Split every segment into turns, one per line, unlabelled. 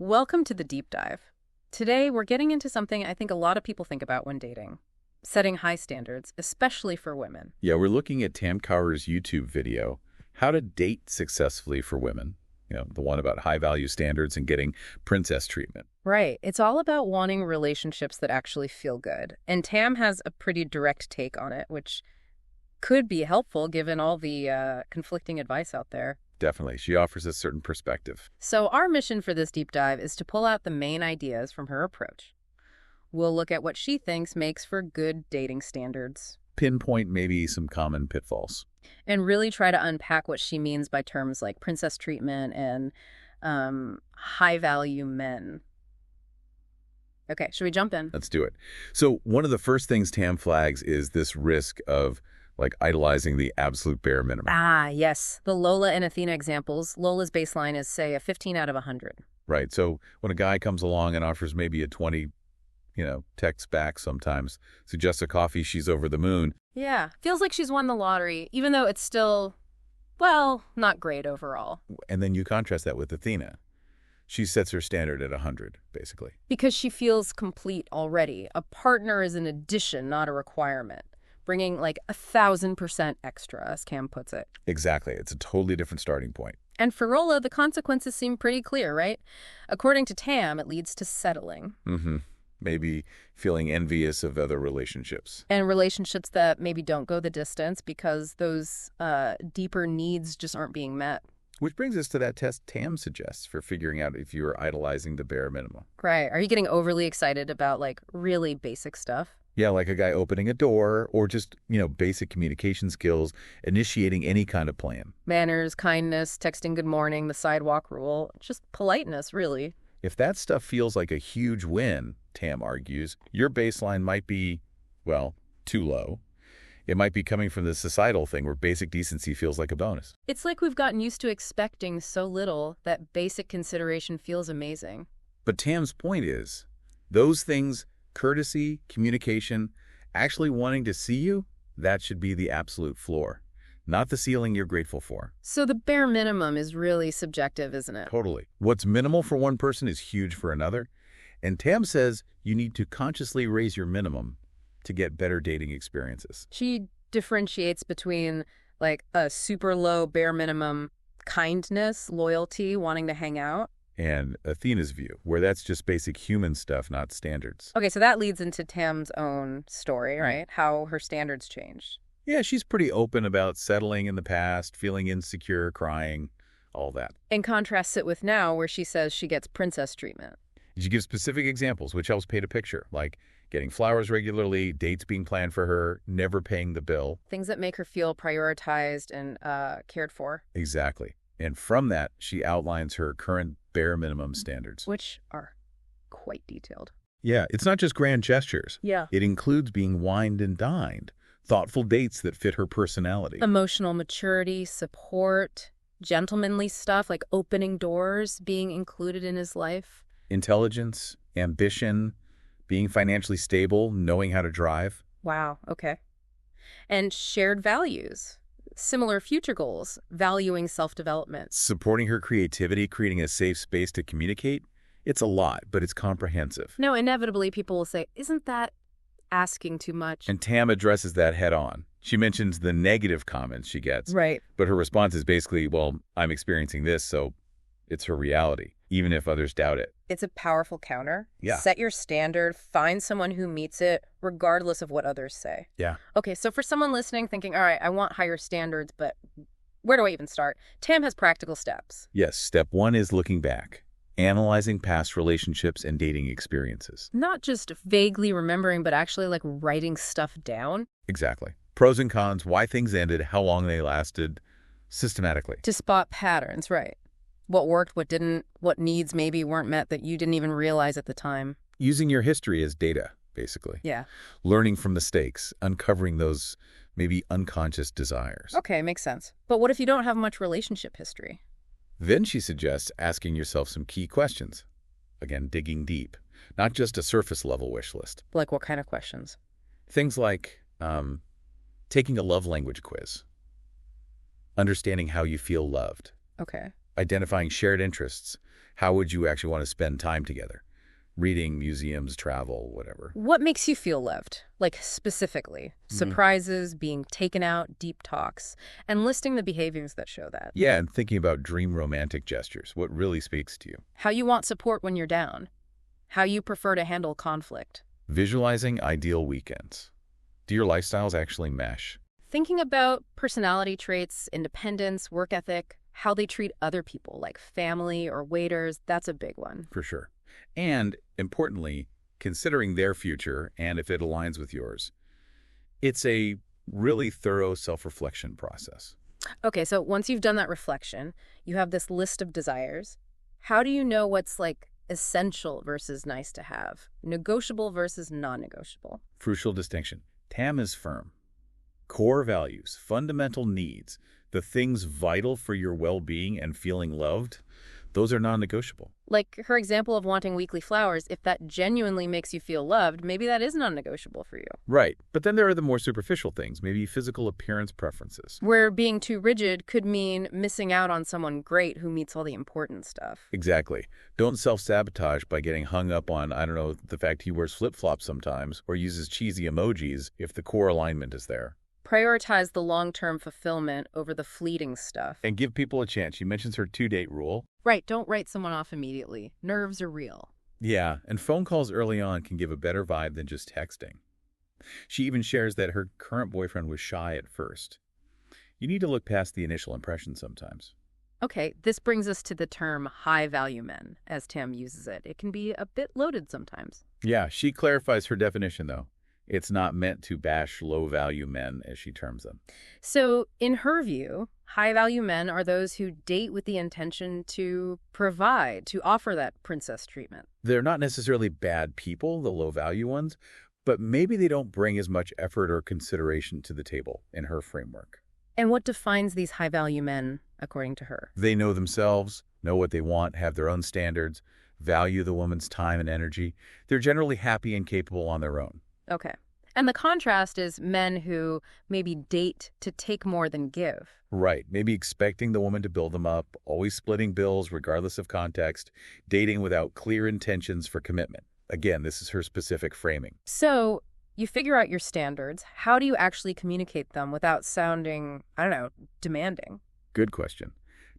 Welcome to the deep dive. Today, we're getting into something I think a lot of people think about when dating. Setting high standards, especially for women.
Yeah, we're looking at Tam Kaur's YouTube video, How to Date Successfully for Women. The one about high-value standards and getting princess treatment.
Right. It's all about wanting relationships that actually feel good. And Tam has a pretty direct take on it, which could be helpful given all the conflicting advice out there.
Definitely. She offers a certain perspective.
So our mission for this deep dive is to pull out the main ideas from her approach. We'll look at what she thinks makes for good dating standards.
Pinpoint maybe some common pitfalls.
And really try to unpack what she means by terms like princess treatment and high-value men. Okay, should we jump in?
Let's do it. So one of the first things Tam flags is this risk of idolizing the absolute bare minimum.
Ah, yes. The Lola and Athena examples. Lola's baseline is, say, a 15 out of 100.
Right. So when a guy comes along and offers maybe a 20, texts back sometimes, suggests a coffee, she's over the moon.
Yeah, feels like she's won the lottery, even though it's still, well, not great overall.
And then you contrast that with Athena. She sets her standard at 100, basically.
Because she feels complete already. A partner is an addition, not a requirement. Bringing 1,000% extra, as Cam puts it.
Exactly. It's a totally different starting point.
And for Lola, the consequences seem pretty clear, right? According to Tam, it leads to settling.
Mm-hmm. Maybe feeling envious of other relationships.
And relationships that maybe don't go the distance because those deeper needs just aren't being met.
Which brings us to that test Tam suggests for figuring out if you are idolizing the bare minimum.
Right. Are you getting overly excited about, really basic stuff?
Yeah, like a guy opening a door or just, basic communication skills, initiating any kind of plan.
Manners, kindness, texting good morning, the sidewalk rule, just politeness, really.
If that stuff feels like a huge win, Tam argues, your baseline might be, too low. It might be coming from the societal thing where basic decency feels like a bonus.
It's like we've gotten used to expecting so little that basic consideration feels amazing.
But Tam's point is, those things, courtesy, communication, actually wanting to see you, that should be the absolute floor, not the ceiling you're grateful for.
So the bare minimum is really subjective, isn't it?
Totally. What's minimal for one person is huge for another. And Tam says you need to consciously raise your minimum to get better dating experiences.
She differentiates between a super low bare minimum kindness, loyalty, wanting to hang out.
And Athena's view, where that's just basic human stuff, not standards.
Okay, so that leads into Tam's own story, right? How her standards changed.
Yeah, she's pretty open about settling in the past, feeling insecure, crying, all that.
In contrast it with now, where she says she gets princess treatment.
She gives specific examples, which helps paint a picture, like getting flowers regularly, dates being planned for her, never paying the bill.
Things that make her feel prioritized and cared for.
Exactly. And from that, she outlines her current bare minimum standards.
Which are quite detailed.
Yeah, it's not just grand gestures.
Yeah.
It includes being wined and dined, thoughtful dates that fit her personality.
Emotional maturity, support, gentlemanly stuff like opening doors, being included in his life.
Intelligence, ambition, being financially stable, knowing how to drive.
Wow, okay. And shared values. Similar future goals, valuing self-development.
Supporting her creativity, creating a safe space to communicate. It's a lot, but it's comprehensive.
No, inevitably people will say, isn't that asking too much?
And Tam addresses that head on. She mentions the negative comments she gets.
Right.
But her response is basically, well, I'm experiencing this, so it's her reality, even if others doubt it.
It's a powerful counter.
Yeah.
Set your standard, find someone who meets it, regardless of what others say.
Yeah.
Okay, so for someone listening thinking, all right, I want higher standards, but where do I even start? Tam has practical steps.
Yes, step one is looking back, analyzing past relationships and dating experiences.
Not just vaguely remembering, but actually writing stuff down.
Exactly. Pros and cons, why things ended, how long they lasted, systematically.
To spot patterns, right. What worked, what didn't, what needs maybe weren't met that you didn't even realize at the time.
Using your history as data, basically.
Yeah.
Learning from mistakes, uncovering those maybe unconscious desires.
Okay, makes sense. But what if you don't have much relationship history?
Then she suggests asking yourself some key questions. Again, digging deep, not just a surface level wish list.
Like what kind of questions?
Things like taking a love language quiz, understanding how you feel loved,
Okay.
identifying shared interests, How would you actually want to spend time together? Reading, museums, travel, whatever.
What makes you feel loved? Like specifically, surprises, being taken out, deep talks, and listing the behaviors that show that.
Yeah, and thinking about dream romantic gestures. What really speaks to you?
How you want support when you're down. How you prefer to handle conflict.
Visualizing ideal weekends. Do your lifestyles actually mesh?
Thinking about personality traits, independence, work ethic, how they treat other people, like family or waiters, that's a big one.
For sure. And, importantly, considering their future and if it aligns with yours. It's a really thorough self-reflection process.
Okay, so once you've done that reflection, you have this list of desires. How do you know what's like essential versus nice to have? Negotiable versus non-negotiable?
Crucial distinction. Tam is firm. Core values, fundamental needs, the things vital for your well-being and feeling loved, those are non-negotiable.
Like her example of wanting weekly flowers, if that genuinely makes you feel loved, maybe that is non-negotiable for you.
Right. But then there are the more superficial things, maybe physical appearance preferences.
Where being too rigid could mean missing out on someone great who meets all the important stuff.
Exactly. Don't self-sabotage by getting hung up on, I don't know, the fact he wears flip-flops sometimes or uses cheesy emojis if the core alignment is there.
Prioritize the long-term fulfillment over the fleeting stuff.
And give people a chance. She mentions her 2-date rule.
Right, don't write someone off immediately. Nerves are real.
Yeah, and phone calls early on can give a better vibe than just texting. She even shares that her current boyfriend was shy at first. You need to look past the initial impression sometimes.
Okay, this brings us to the term high-value men, as Tam uses it. It can be a bit loaded sometimes.
Yeah, she clarifies her definition, though. It's not meant to bash low-value men, as she terms them.
So, in her view, high-value men are those who date with the intention to provide, to offer that princess treatment.
They're not necessarily bad people, the low-value ones, but maybe they don't bring as much effort or consideration to the table in her framework.
And what defines these high-value men, according to her?
They know themselves, know what they want, have their own standards, value the woman's time and energy. They're generally happy and capable on their own.
Okay. And the contrast is men who maybe date to take more than give.
Right. Maybe expecting the woman to build them up, always splitting bills regardless of context, dating without clear intentions for commitment. Again, this is her specific framing.
So you figure out your standards. How do you actually communicate them without sounding, I don't know, demanding?
Good question.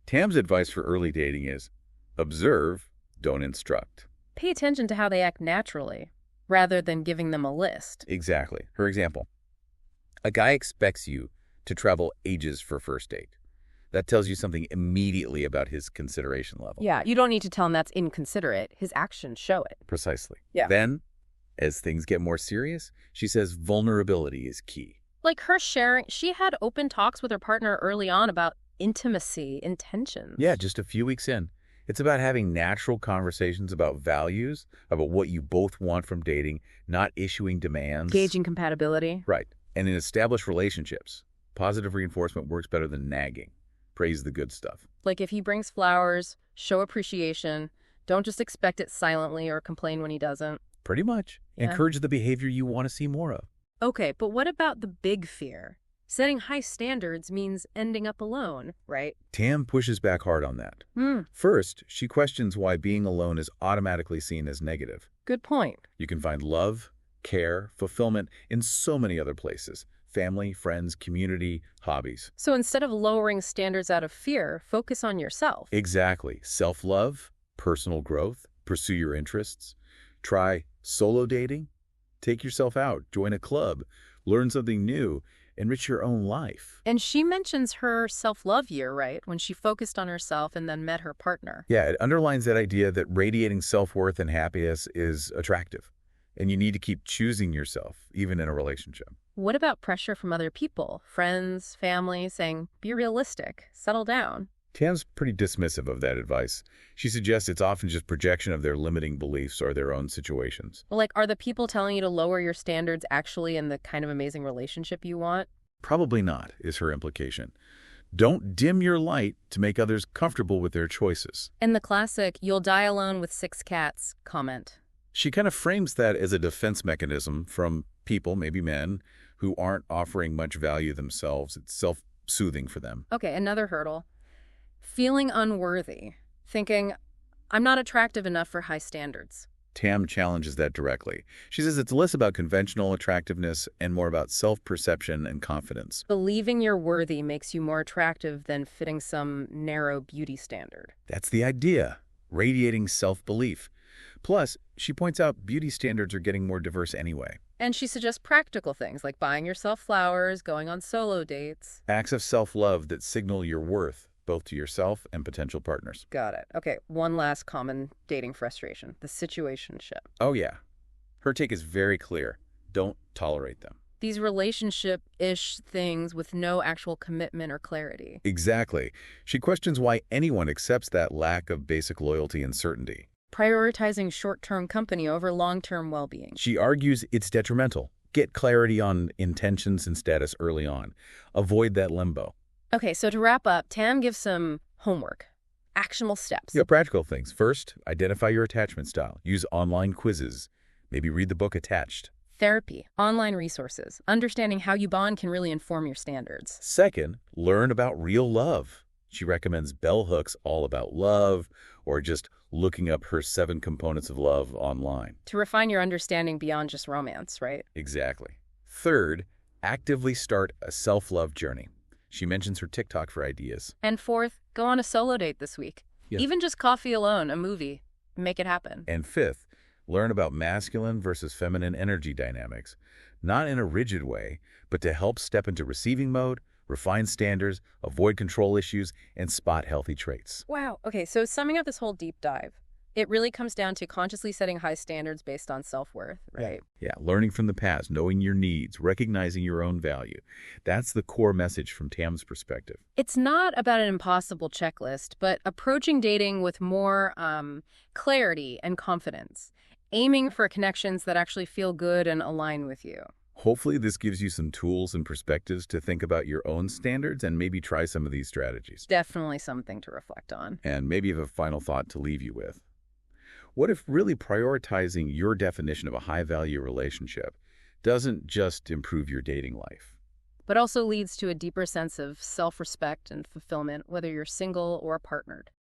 Tam's advice for early dating is observe, don't instruct.
Pay attention to how they act naturally, rather than giving them a list.
Exactly. Her example. A guy expects you to travel ages for first date. That tells you something immediately about his consideration level.
Yeah, you don't need to tell him that's inconsiderate. His actions show it.
Precisely.
Yeah.
Then, as things get more serious, she says vulnerability is key.
Like her sharing, she had open talks with her partner early on about intimacy, intentions.
Yeah, just a few weeks in. It's about having natural conversations about values, about what you both want from dating, not issuing demands.
Gauging compatibility.
Right. And in established relationships, positive reinforcement works better than nagging. Praise the good stuff.
Like if he brings flowers, show appreciation. Don't just expect it silently or complain when he doesn't.
Pretty much.
Yeah.
Encourage the behavior you want to see more of.
Okay, but what about the big fear? Setting high standards means ending up alone, right?
Tam pushes back hard on that. First, she questions why being alone is automatically seen as negative.
Good point.
You can find love, care, fulfillment in so many other places. Family, friends, community, hobbies.
So instead of lowering standards out of fear, focus on yourself.
Exactly. Self-love, personal growth, pursue your interests. Try solo dating. Take yourself out, join a club, learn something new, enrich your own life.
And she mentions her self-love year, right? When she focused on herself and then met her partner.
Yeah, it underlines that idea that radiating self-worth and happiness is attractive. And you need to keep choosing yourself, even in a relationship.
What about pressure from other people, friends, family, saying, be realistic, settle down?
Tam's pretty dismissive of that advice. She suggests it's often just projection of their limiting beliefs or their own situations.
Well, like, are the people telling you to lower your standards actually in the kind of amazing relationship you want?
Probably not, is her implication. Don't dim your light to make others comfortable with their choices.
And the classic, you'll die alone with 6 cats comment.
She kind of frames that as a defense mechanism from people, maybe men, who aren't offering much value themselves. It's self-soothing for them.
Okay, another hurdle. Feeling unworthy. Thinking, I'm not attractive enough for high standards.
Tam challenges that directly. She says it's less about conventional attractiveness and more about self-perception and confidence.
Believing you're worthy makes you more attractive than fitting some narrow beauty standard.
That's the idea, radiating self-belief. Plus, she points out beauty standards are getting more diverse anyway.
And she suggests practical things like buying yourself flowers, going on solo dates.
Acts of self-love that signal your worth, both to yourself and potential partners.
Got it. Okay, one last common dating frustration, the situationship.
Oh yeah. Her take is very clear. Don't tolerate them.
These relationship-ish things with no actual commitment or clarity.
Exactly. She questions why anyone accepts that lack of basic loyalty and certainty.
Prioritizing short-term company over long-term well-being.
She argues it's detrimental. Get clarity on intentions and status early on. Avoid that limbo.
Okay, so to wrap up, Tam gives some homework, actionable steps.
Yeah, practical things. First, identify your attachment style. Use online quizzes. Maybe read the book Attached.
Therapy, online resources, understanding how you bond can really inform your standards.
Second, learn about real love. She recommends bell hooks all about love, or just looking up her 7 components of love online.
To refine your understanding beyond just romance, right?
Exactly. Third, actively start a self-love journey. She mentions her TikTok for ideas.
And fourth, go on a solo date this week.
Yeah.
Even just coffee alone, a movie. Make it happen.
And fifth, learn about masculine versus feminine energy dynamics, not in a rigid way, but to help step into receiving mode, refine standards, avoid control issues, and spot healthy traits.
Wow. Okay, so summing up this whole deep dive, it really comes down to consciously setting high standards based on self-worth, right?
Yeah, learning from the past, knowing your needs, recognizing your own value. That's the core message from Tam's perspective.
It's not about an impossible checklist, but approaching dating with more clarity and confidence, aiming for connections that actually feel good and align with you.
Hopefully this gives you some tools and perspectives to think about your own standards and maybe try some of these strategies.
Definitely something to reflect on.
And maybe have a final thought to leave you with. What if really prioritizing your definition of a high-value relationship doesn't just improve your dating life,
but also leads to a deeper sense of self-respect and fulfillment, whether you're single or partnered?